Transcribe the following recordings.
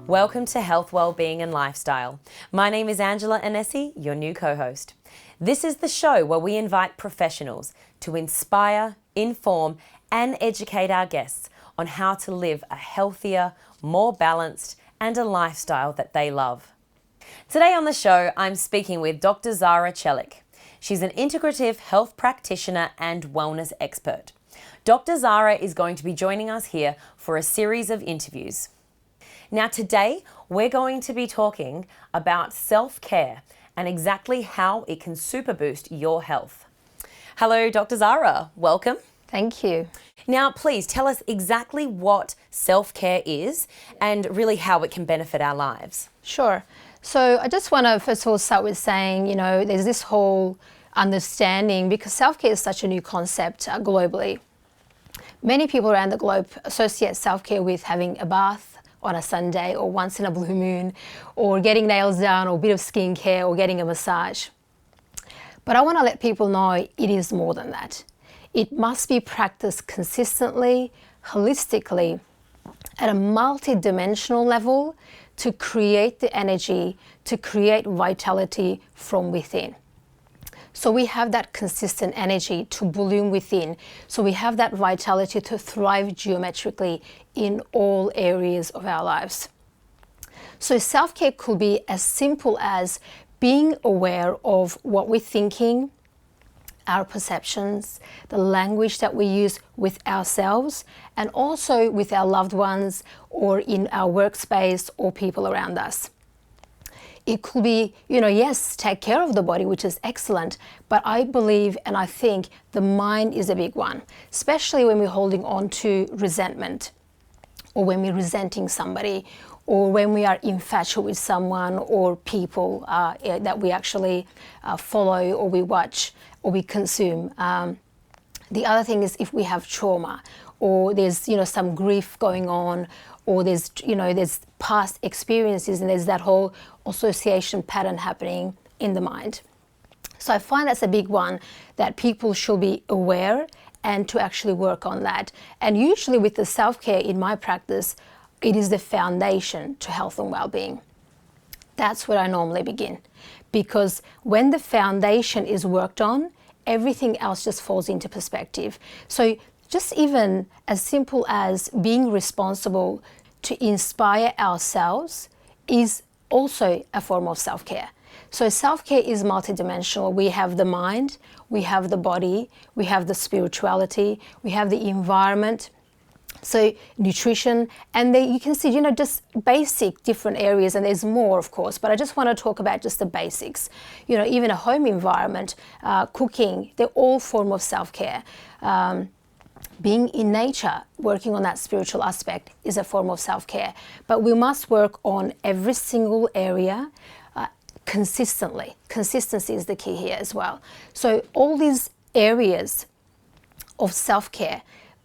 Welcome to Health, Wellbeing and Lifestyle. My name is Angela Anesi, your new co-host. This is the show where we invite professionals to inspire, inform and educate our guests on how to live a healthier, more balanced and a lifestyle that they love. Today on the show, I'm speaking with Dr Zara Celik. She's an integrative health practitioner and wellness expert. Dr Zara is going to be joining us here for a series of interviews. Now today, we're going to be talking about self-care and exactly how it can super boost your health. Hello, Dr Zara. Welcome. Thank you. Now, please tell us exactly what self-care is and really how it can benefit our lives. Sure. So I just want to first of all start with saying, there's this whole understanding, because self-care is such a new concept globally. Many people around the globe associate self-care with having a bath on a Sunday or once in a blue moon, or getting nails done or a bit of skincare or getting a massage. But I want to let people know it is more than that. It must be practiced consistently, holistically, at a multi-dimensional level to create the energy, to create vitality from within. So we have that consistent energy to bloom within. So we have that vitality to thrive geometrically in all areas of our lives. So self-care could be as simple as being aware of what we're thinking, our perceptions, the language that we use with ourselves and also with our loved ones or in our workspace or people around us. It could be, yes, take care of the body, which is excellent, but I believe and I think the mind is a big one, especially when we're holding on to resentment or when we're resenting somebody or when we are infatuated with someone or people that we actually follow or we watch or we consume. The other thing is if we have trauma or there's, some grief going on or there's past experiences and there's that whole association pattern happening in the mind. So I find that's a big one that people should be aware and to actually work on that. And usually with the self-care in my practice, it is the foundation to health and well-being. That's where I normally begin. Because when the foundation is worked on, everything else just falls into perspective. So just even as simple as being responsible to inspire ourselves is also a form of self-care. So self-care is multidimensional. We have the mind, we have the body, we have the spirituality, we have the environment, so nutrition, and you can see, just basic different areas, and there's more, of course, but I just want to talk about just the basics. Even a home environment, cooking, they're all form of self-care. Being in nature, working on that spiritual aspect is a form of self-care. But we must work on every single area consistently. Consistency is the key here as well. So all these areas of self-care,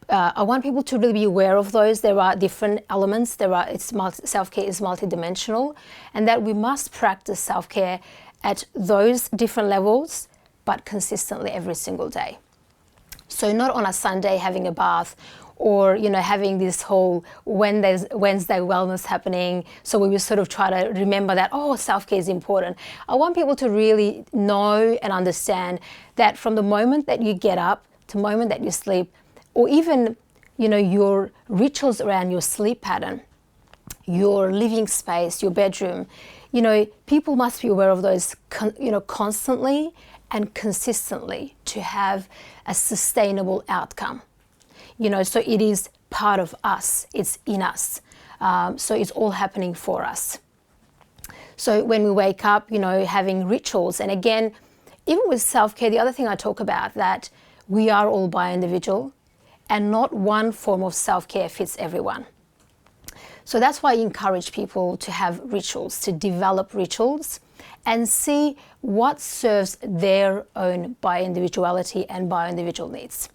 I want people to really be aware of those. There are different elements. Self-care is multidimensional, and that we must practice self-care at those different levels, but consistently every single day. So not on a Sunday having a bath or, having this whole Wednesday wellness happening. So we will sort of try to remember that, self-care is important. I want people to really know and understand that from the moment that you get up to the moment that you sleep, or even, your rituals around your sleep pattern, your living space, your bedroom, people must be aware of those, constantly and consistently to have a sustainable outcome. So it is part of us, it's in us. So it's all happening for us. So when we wake up, having rituals, and again, even with self-care, the other thing I talk about that we are all bi-individual and not one form of self-care fits everyone. So that's why I encourage people to have rituals, to develop rituals and see what serves their own bi-individuality and bi-individual needs.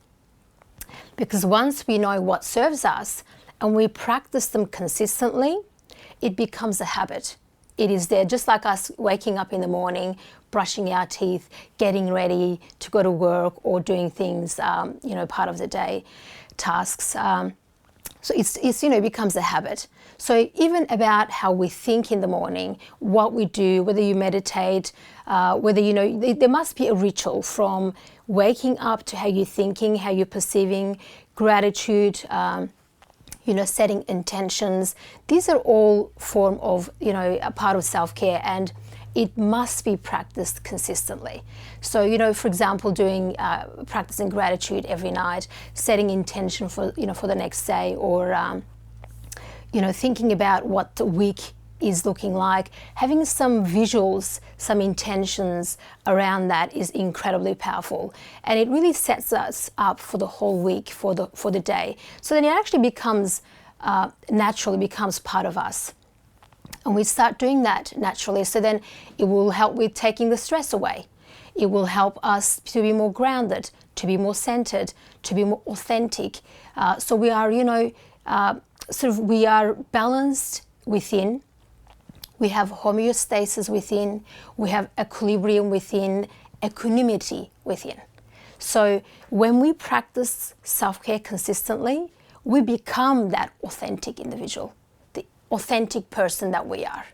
Because once we know what serves us and we practice them consistently, it becomes a habit. It is there, just like us waking up in the morning, brushing our teeth, getting ready to go to work or doing things, part of the day, tasks. So it's you know, becomes a habit. So even about how we think in the morning, what we do, whether you meditate, whether, you know, there must be a ritual from waking up to how you're thinking, how you're perceiving, gratitude, you know, setting intentions. These are all form of, you know, a part of self-care, and it must be practiced consistently. So, you know, for example, doing practicing gratitude every night, setting intention for, you know, for the next day, or you know, thinking about what the week is looking like, having some visuals, some intentions around that is incredibly powerful, and it really sets us up for the whole week, for the day. So then it actually becomes naturally becomes part of us, and we start doing that naturally. So then it will help with taking the stress away. It will help us to be more grounded, to be more centered, to be more authentic. So we are, you know, we are balanced within. We have homeostasis within, we have equilibrium within, equanimity within. So when we practice self-care consistently, we become that authentic individual, the authentic person that we are.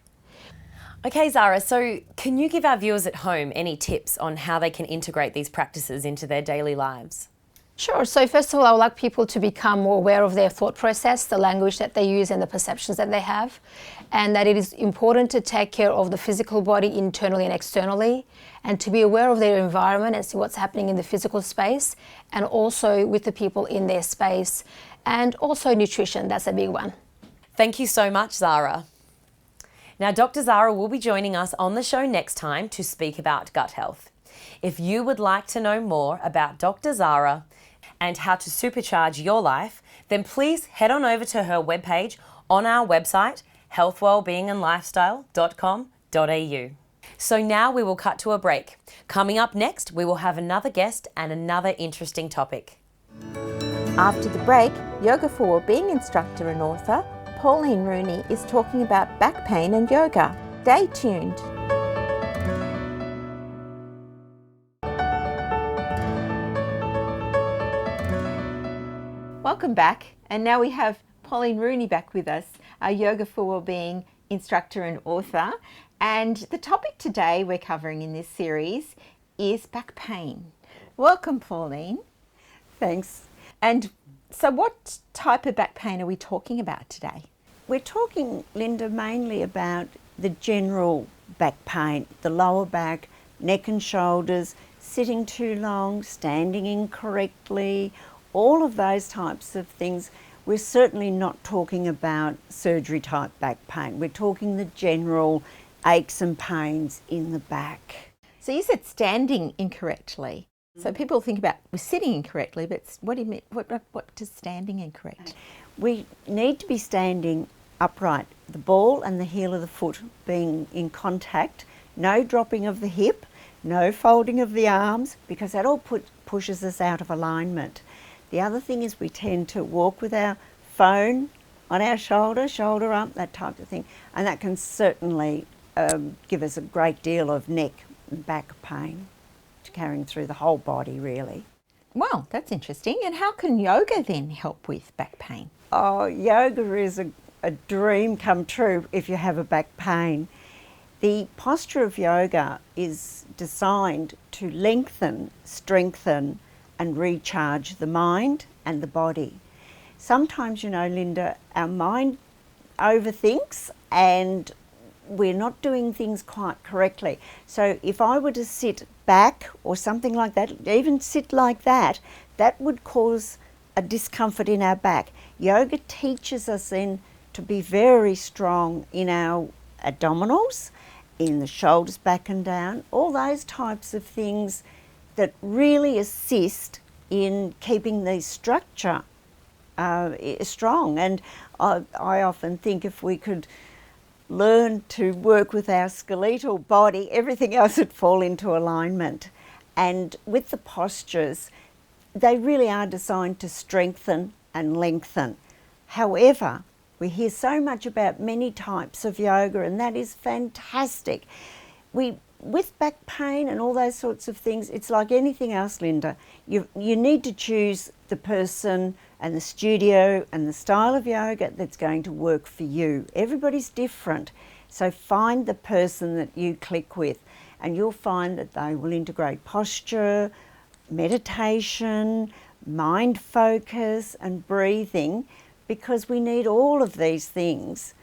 Okay, Zara, so can you give our viewers at home any tips on how they can integrate these practices into their daily lives? Sure. So first of all, I would like people to become more aware of their thought process, the language that they use and the perceptions that they have, and that it is important to take care of the physical body internally and externally, and to be aware of their environment and see what's happening in the physical space, and also with the people in their space, and also nutrition. That's a big one. Thank you so much, Zara. Now, Dr. Zara will be joining us on the show next time to speak about gut health. If you would like to know more about Dr. Zara and how to supercharge your life, then please head on over to her webpage on our website, healthwellbeingandlifestyle.com.au. So now we will cut to a break. Coming up next, we will have another guest and another interesting topic. After the break, Yoga for Wellbeing instructor and author Pauline Rooney is talking about back pain and yoga. Stay tuned. Welcome back, and now we have Pauline Rooney back with us, our Yoga for Wellbeing instructor and author. And the topic today we're covering in this series is back pain. Welcome, Pauline. Thanks. And so what type of back pain are we talking about today? We're talking, Linda, mainly about the general back pain, the lower back, neck and shoulders, sitting too long, standing incorrectly, all of those types of things. We're certainly not talking about surgery type back pain. We're talking the general aches and pains in the back. So you said standing incorrectly. So people think about we're sitting incorrectly, but what do you mean? What does standing incorrect? We need to be standing upright, the ball and the heel of the foot being in contact, no dropping of the hip, no folding of the arms, because that all pushes us out of alignment. The other thing is we tend to walk with our phone on our shoulder, shoulder up, that type of thing, and that can certainly give us a great deal of neck and back pain, carrying through the whole body really. Well, that's interesting. And how can yoga then help with back pain? Oh, yoga is a dream come true if you have a back pain. The posture of yoga is designed to lengthen, strengthen and recharge the mind and the body. Sometimes, you know, Linda, our mind overthinks and we're not doing things quite correctly. So if I were to sit back or something like that, even sit like that, that would cause a discomfort in our back. Yoga teaches us then to be very strong in our abdominals, in the shoulders back and down, all those types of things that really assist in keeping the structure strong. And I often think if we could learn to work with our skeletal body, everything else would fall into alignment. And with the postures, they really are designed to strengthen and lengthen. However, we hear so much about many types of yoga, and that is fantastic. With back pain and all those sorts of things, it's like anything else, Linda. You need to choose the person and the studio and the style of yoga that's going to work for you. Everybody's different. So find the person that you click with, and you'll find that they will integrate posture, meditation, mind focus and breathing, because we need all of these things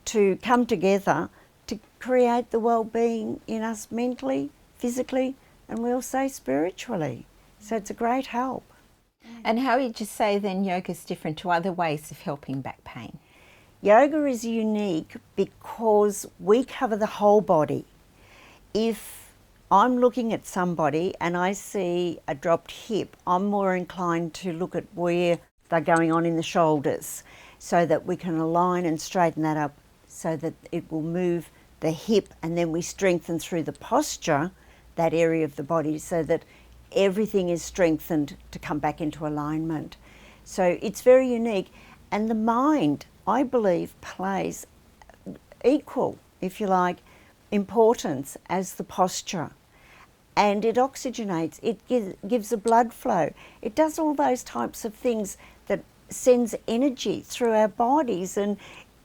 to come together to create the well-being in us mentally, physically, and we'll say spiritually. So it's a great help. And how would you say then yoga is different to other ways of helping back pain? Yoga is unique because we cover the whole body. If I'm looking at somebody and I see a dropped hip, I'm more inclined to look at where they're going on in the shoulders, so that we can align and straighten that up so that it will move the hip, and then we strengthen through the posture that area of the body so that everything is strengthened to come back into alignment. So it's very unique, and the mind, I believe, plays equal, if you like, importance as the posture. And it oxygenates, it gives a blood flow. It does all those types of things that sends energy through our bodies, and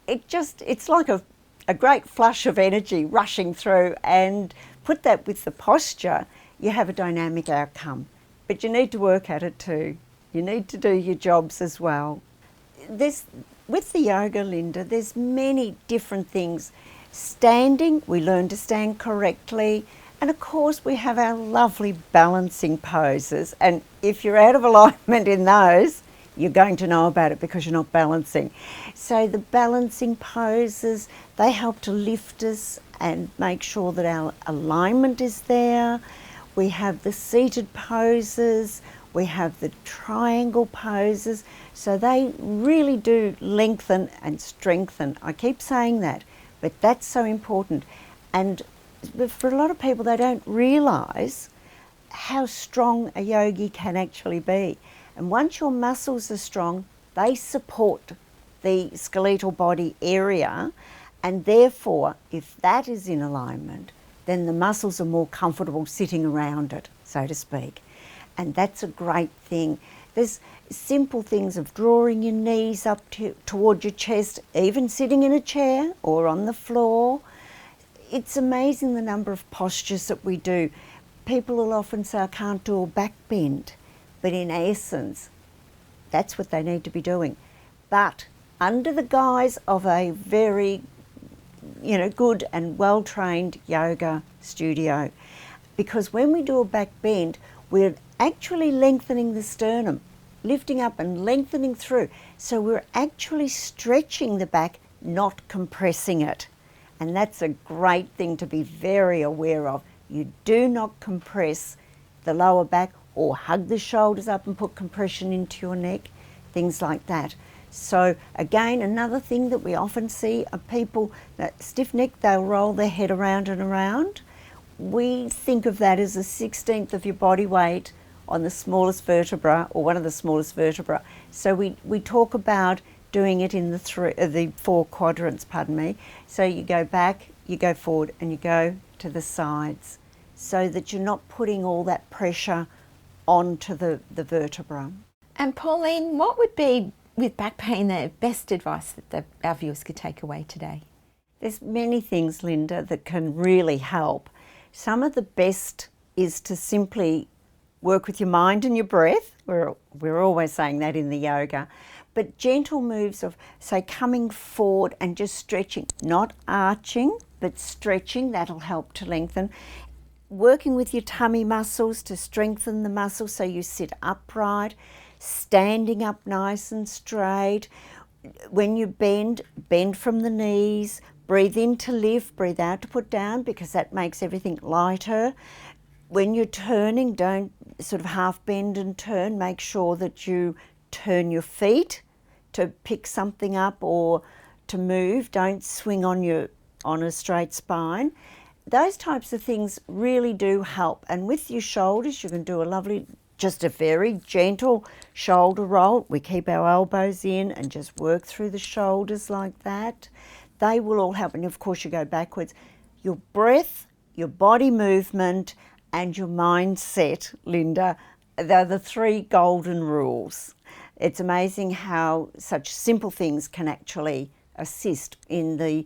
it's like a great flush of energy rushing through, and put that with the posture, you have a dynamic outcome. But you need to work at it too. You need to do your jobs as well. With the yoga, Linda, there's many different things. Standing, we learn to stand correctly. And of course we have our lovely balancing poses. And if you're out of alignment in those, you're going to know about it because you're not balancing. So the balancing poses, they help to lift us and make sure that our alignment is there. We have the seated poses, we have the triangle poses. So they really do lengthen and strengthen. I keep saying that, but that's so important. And for a lot of people, they don't realise how strong a yogi can actually be. And once your muscles are strong, they support the skeletal body area, and therefore, if that is in alignment, then the muscles are more comfortable sitting around it, so to speak. And that's a great thing. There's simple things of drawing your knees up toward your chest, even sitting in a chair or on the floor. It's amazing the number of postures that we do. People will often say, I can't do a back bend, but in essence, that's what they need to be doing. But under the guise of a very, good and well-trained yoga studio, because when we do a back bend, we're actually lengthening the sternum, lifting up and lengthening through. So we're actually stretching the back, not compressing it. And that's a great thing to be very aware of. You do not compress the lower back or hug the shoulders up and put compression into your neck, things like that. So again, another thing that we often see are people that stiff neck, they'll roll their head around and around. We think of that as a 1/16 of your body weight on the smallest vertebra, or one of the smallest vertebra. So we talk about doing it in the 4 quadrants, So you go back, you go forward, and you go to the sides, so that you're not putting all that pressure onto the vertebra. And Pauline, what would be, with back pain, the best advice that our viewers could take away today? There's many things, Linda, that can really help. Some of the best is to simply work with your mind and your breath. We're always saying that in the yoga. But gentle moves of, say, coming forward and just stretching, not arching, but stretching, that'll help to lengthen. Working with your tummy muscles to strengthen the muscles so you sit upright, standing up nice and straight. When you bend from the knees, breathe in to lift, breathe out to put down, because that makes everything lighter. When you're turning, don't sort of half bend and turn. Make sure that you turn your feet to pick something up or to move. Don't swing on a straight spine. Those types of things really do help. And with your shoulders, you can do just a very gentle shoulder roll. We keep our elbows in and just work through the shoulders like that. They will all help. And of course, you go backwards. Your breath, your body movement, and your mindset, Linda, they're the 3 golden rules. It's amazing how such simple things can actually assist in the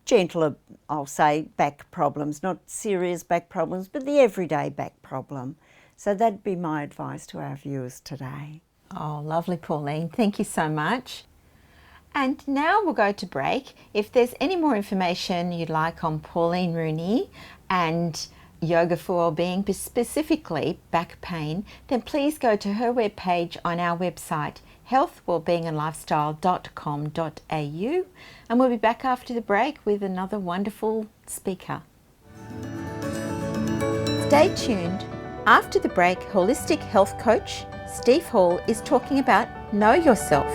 gentler, I'll say, back problems, not serious back problems, but the everyday back problem. So that'd be my advice to our viewers today. Oh, lovely, Pauline. Thank you so much. And now we'll go to break. If there's any more information you'd like on Pauline Rooney and yoga for wellbeing, but specifically back pain, then please go to her webpage on our website, healthwellbeingandlifestyle.com.au, and we'll be back after the break with another wonderful speaker. Stay tuned. After the break, holistic health coach Steve Hall is talking about Know Yourself.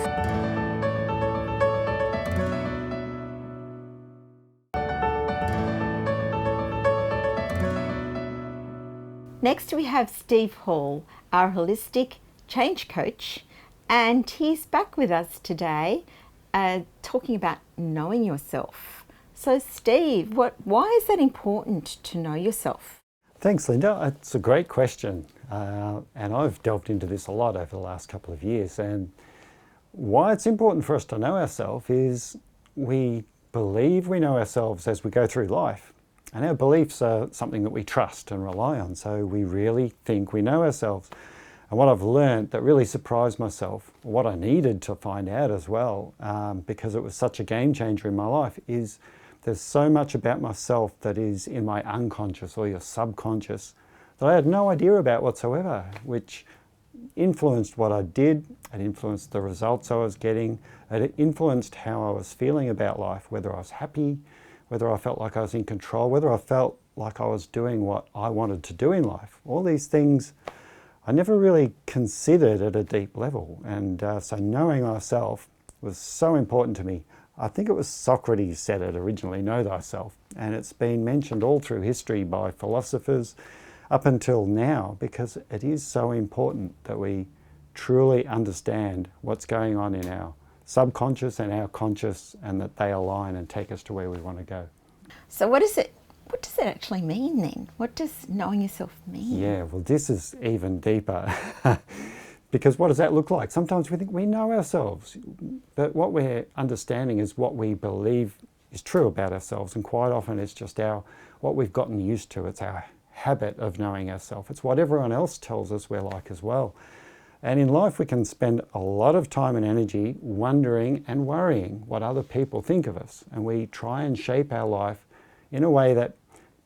Next we have Steve Hall, our holistic change coach, and he's back with us today talking about knowing yourself. So Steve, why is that important to know yourself? Thanks, Linda. It's a great question, and I've delved into this a lot over the last couple of years. And why it's important for us to know ourselves is we believe we know ourselves as we go through life. And our beliefs are something that we trust and rely on, so we really think we know ourselves. And what I've learned that really surprised myself, what I needed to find out as well, because it was such a game changer in my life, is there's so much about myself that is in my unconscious or your subconscious that I had no idea about whatsoever, which influenced what I did, it influenced the results I was getting, it influenced how I was feeling about life, whether I was happy, whether I felt like I was in control, whether I felt like I was doing what I wanted to do in life. All these things I never really considered at a deep level. And so knowing myself was so important to me. I think it was Socrates said it originally, know thyself. And it's been mentioned all through history by philosophers up until now, because it is so important that we truly understand what's going on in our subconscious and our conscious, and that they align and take us to where we want to go. So what does it actually mean then? What does knowing yourself mean? Yeah, well, this is even deeper. Because what does that look like? Sometimes we think we know ourselves, but what we're understanding is what we believe is true about ourselves, and quite often it's just what we've gotten used to. It's our habit of knowing ourselves. It's what everyone else tells us we're like as well. And in life we can spend a lot of time and energy wondering and worrying what other people think of us, and we try and shape our life in a way that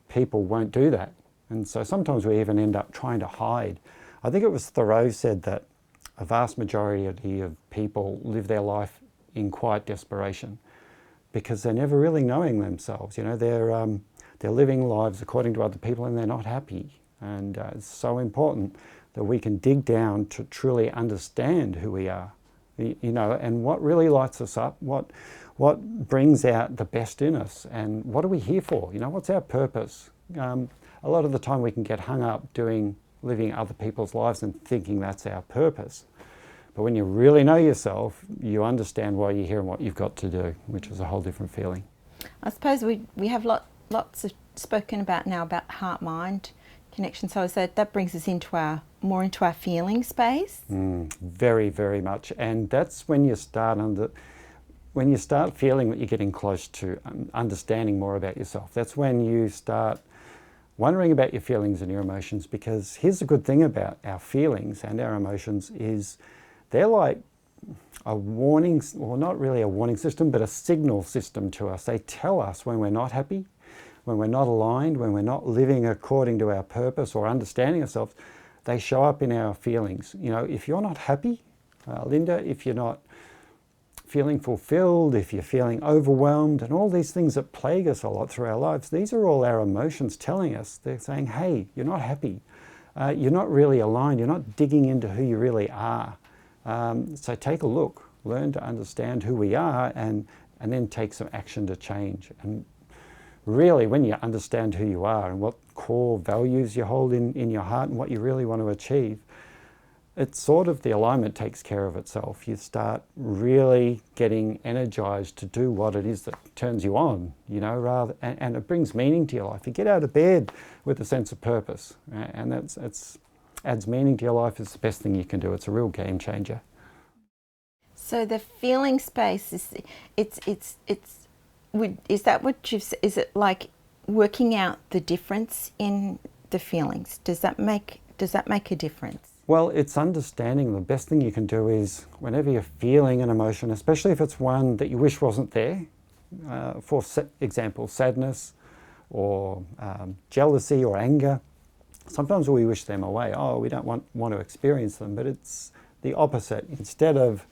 people won't do that. And so sometimes we even end up trying to hide. I think it was Thoreau said that a vast majority of people live their life in quiet desperation because they're never really knowing themselves. You know, they're living lives according to other people and they're not happy. And it's so important that we can dig down to truly understand who we are, you know, and what really lights us up, what brings out the best in us, and what are we here for? You know, what's our purpose? A lot of the time we can get hung up living other people's lives and thinking that's our purpose. But when you really know yourself, you understand why you're here and what you've got to do, which is a whole different feeling. I suppose we have lots of spoken about now about heart-mind connection. So that brings us more into our feeling space. Very, very much. And that's when you start feeling that you're getting close to understanding more about yourself. That's when you start wondering about your feelings and your emotions, because here's the good thing about our feelings and our emotions is they're like a warning, or not really a warning system, but a signal system to us. They tell us when we're not happy, when we're not aligned, when we're not living according to our purpose or understanding ourselves. They show up in our feelings. You know, if you're not happy, Linda, if you're not feeling fulfilled, if you're feeling overwhelmed, and all these things that plague us a lot through our lives, these are all our emotions telling us. They're saying, hey, you're not happy. You're not really aligned. You're not digging into who you really are. So take a look, learn to understand who we are, and then take some action to change. And really, when you understand who you are and what core values you hold in your heart and what you really want to achieve, it's sort of the alignment takes care of itself. You start really getting energized to do what it is that turns you on, you know, and it brings meaning to your life. You get out of bed with a sense of purpose, and it's adds meaning to your life. Is the best thing you can do. It's a real game changer. So the feeling space is is that what you've, is it like working out the difference in the feelings? Does that make a difference? Well, it's understanding. The best thing you can do is whenever you're feeling an emotion, especially if it's one that you wish wasn't there, for example, sadness or jealousy or anger, sometimes we wish them away. Oh, we don't want to experience them, but it's the opposite. Instead of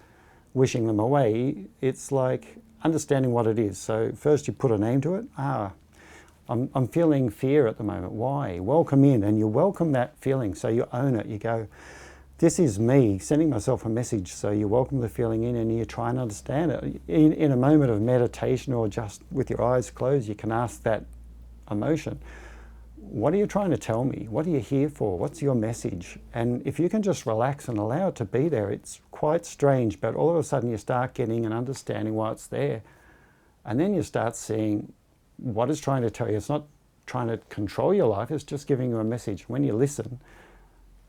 wishing them away, it's like understanding what it is. So first you put a name to it. I'm feeling fear at the moment. Why? Welcome in, and you welcome that feeling. So you own it. You go, this is me sending myself a message. So you welcome the feeling in, and you try and understand it. In a moment of meditation or just with your eyes closed, you can ask that emotion, what are you trying to tell me? What are you here for? What's your message? And if you can just relax and allow it to be there, it's quite strange, but all of a sudden you start getting and understanding why it's there. And then you start seeing what it's trying to tell you. It's not trying to control your life, it's just giving you a message. When you listen,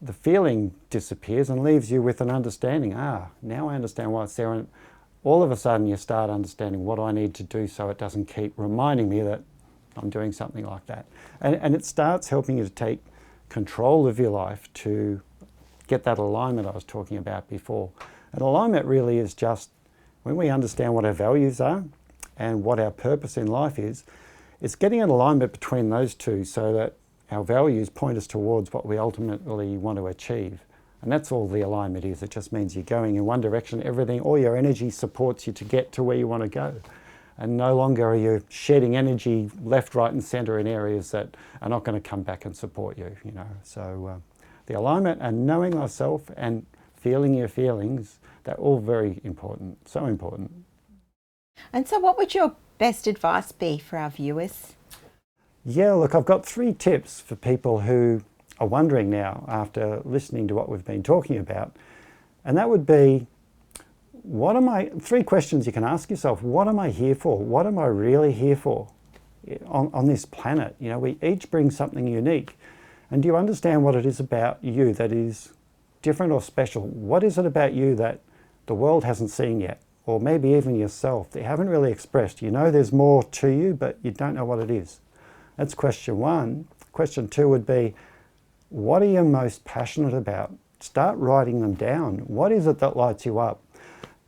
the feeling disappears and leaves you with an understanding. Now I understand why it's there. And all of a sudden you start understanding what I need to do so it doesn't keep reminding me that I'm doing something like that. And it starts helping you to take control of your life, to get that alignment I was talking about before. And alignment really is just when we understand what our values are and what our purpose in life is, it's getting an alignment between those two so that our values point us towards what we ultimately want to achieve. And that's all the alignment is. It just means you're going in one direction, everything, all your energy supports you to get to where you want to go. And no longer are you shedding energy left, right and centre in areas that are not going to come back and support you, you know. So the alignment and knowing thyself and feeling your feelings, they're all very important, so important. And so what would your best advice be for our viewers? Yeah, look, I've got 3 tips for people who are wondering now after listening to what we've been talking about. And that would be, 3 questions you can ask yourself. What am I here for? What am I really here for on this planet? You know, we each bring something unique. And do you understand what it is about you that is different or special? What is it about you that the world hasn't seen yet? Or maybe even yourself that you haven't really expressed. You know there's more to you, but you don't know what it is. That's question 1. Question 2 would be, what are you most passionate about? Start writing them down. What is it that lights you up?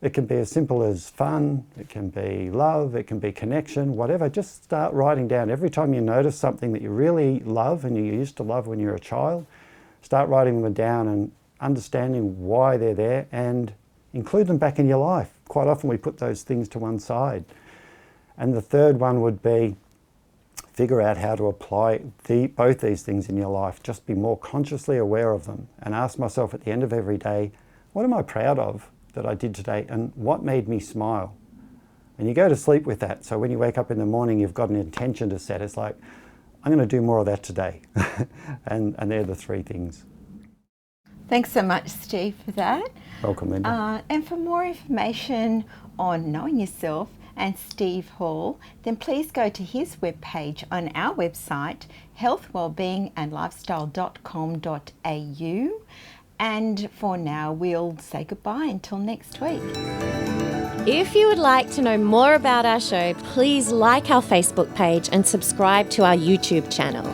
It can be as simple as fun, it can be love, it can be connection, whatever. Just start writing down. Every time you notice something that you really love and you used to love when you were a child, start writing them down and understanding why they're there and include them back in your life. Quite often we put those things to one side. And the third one would be figure out how to apply both these things in your life. Just be more consciously aware of them and ask myself at the end of every day, what am I proud of that I did today and what made me smile? And you go to sleep with that. So when you wake up in the morning, you've got an intention to set. It's like, I'm going to do more of that today. and they're the 3 things. Thanks so much, Steve, for that. Welcome, Linda. And for more information on knowing yourself and Steve Hall, then please go to his webpage on our website, healthwellbeingandlifestyle.com.au. And for now, we'll say goodbye until next week. If you would like to know more about our show, please like our Facebook page and subscribe to our YouTube channel.